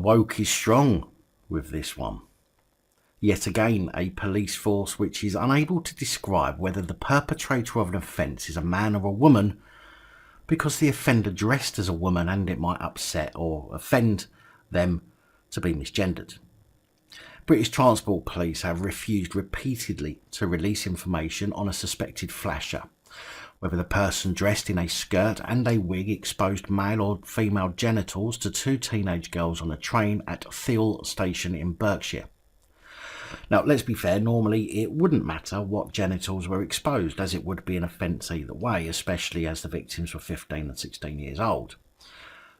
woke is strong with this one. Yet again, a police force which is unable to describe whether the perpetrator of an offence is a man or a woman because the offender dressed as a woman and it might upset or offend them to be misgendered. British Transport Police have refused repeatedly to release information on a suspected flasher, whether the person dressed in a skirt and a wig exposed male or female genitals to two teenage girls on a train at Thiel Station in Berkshire. Now, let's be fair, normally it wouldn't matter what genitals were exposed, as it would be an offence either way, especially as the victims were 15 and 16 years old.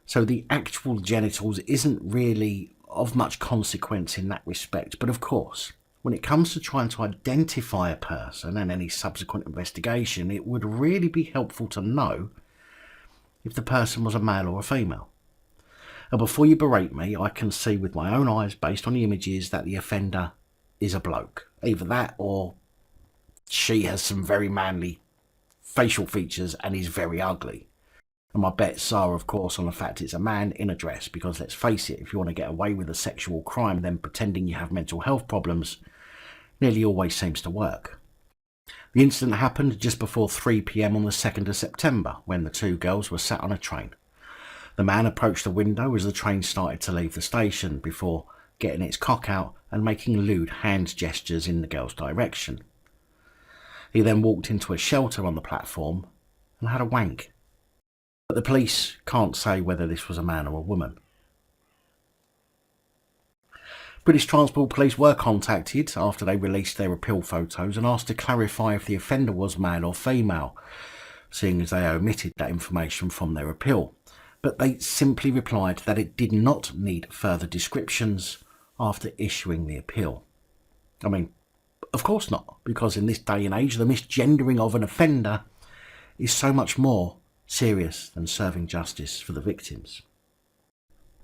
So the actual genitals isn't really of much consequence in that respect, but of course, when it comes to trying to identify a person and any subsequent investigation, it would really be helpful to know if the person was a male or a female. Now, before you berate me, I can see with my own eyes, based on the images, that the offender is a bloke. Either that or she has some very manly facial features and is very ugly. And my bets are, of course, on the fact it's a man in a dress, because let's face it, if you want to get away with a sexual crime, then pretending you have mental health problems nearly always seems to work. The incident happened just before 3 p.m. on the 2nd of September, when the two girls were sat on a train. The man approached the window as the train started to leave the station, before getting its cock out and making lewd hand gestures in the girl's direction. He then walked into a shelter on the platform and had a wank. But the police can't say whether this was a man or a woman. British Transport Police were contacted after they released their appeal photos and asked to clarify if the offender was male or female, seeing as they omitted that information from their appeal. But they simply replied that it did not need further descriptions after issuing the appeal. I mean, of course not, because in this day and age, the misgendering of an offender is so much more serious than serving justice for the victims.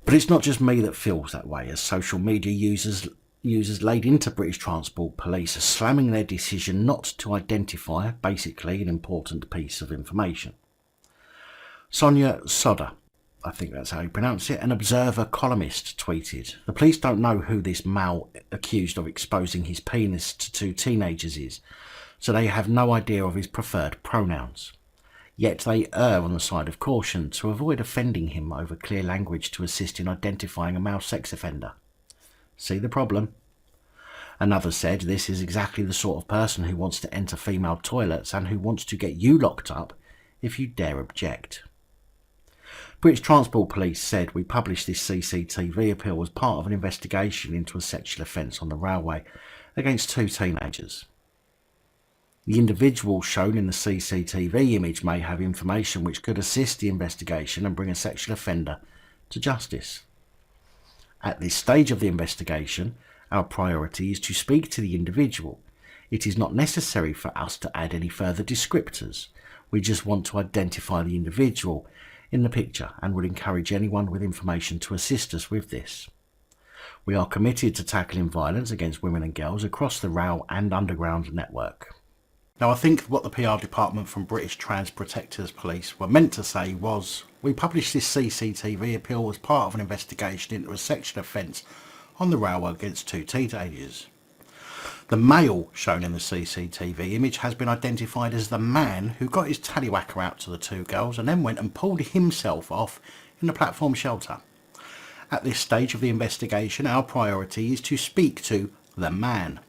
But it's not just me that feels that way, as social media users laid into British Transport Police are slamming their decision not to identify, basically, an important piece of information. Sonia Sodder, I think that's how you pronounce it, an Observer columnist, tweeted, "The police don't know who this male accused of exposing his penis to two teenagers is, so they have no idea of his preferred pronouns. Yet they err on the side of caution to avoid offending him over clear language to assist in identifying a male sex offender. See the problem?" Another said, "This is exactly the sort of person who wants to enter female toilets and who wants to get you locked up if you dare object." British Transport Police said, "We published this CCTV appeal as part of an investigation into a sexual offence on the railway against two teenagers. The individual shown in the CCTV image may have information which could assist the investigation and bring a sexual offender to justice. At this stage of the investigation, our priority is to speak to the individual. It is not necessary for us to add any further descriptors. We just want to identify the individual in the picture and would encourage anyone with information to assist us with this. We are committed to tackling violence against women and girls across the rail and underground network." Now, I think what the PR department from British Trans Protectors Police were meant to say was, "We published this CCTV appeal as part of an investigation into a sexual offence on the railway against two teenagers. The male shown in the CCTV image has been identified as the man who got his tallywhacker out to the two girls and then went and pulled himself off in the platform shelter. At this stage of the investigation, our priority is to speak to the man.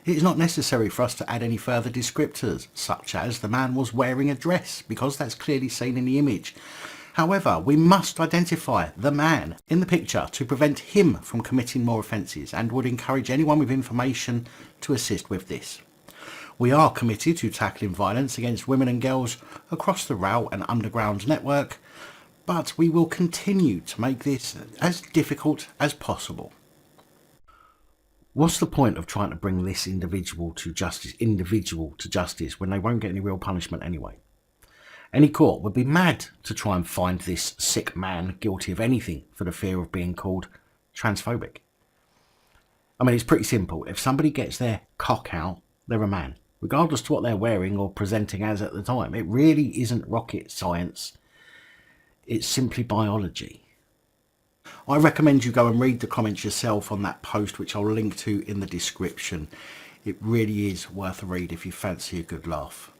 It is not necessary for us to add any further descriptors, such as the man was wearing a dress, because that's clearly seen in the image. However, we must identify the man in the picture to prevent him from committing more offences and would encourage anyone with information to assist with this. We are committed to tackling violence against women and girls across the rail and underground network, but we will continue to make this as difficult as possible." What's the point of trying to bring this individual to justice when they won't get any real punishment anyway? Any court would be mad to try and find this sick man guilty of anything for the fear of being called transphobic. I mean, it's pretty simple. If somebody gets their cock out, they're a man, regardless to what they're wearing or presenting as at the time. It really isn't rocket science. It's simply biology. I recommend you go and read the comments yourself on that post, which I'll link to in the description. It really is worth a read if you fancy a good laugh.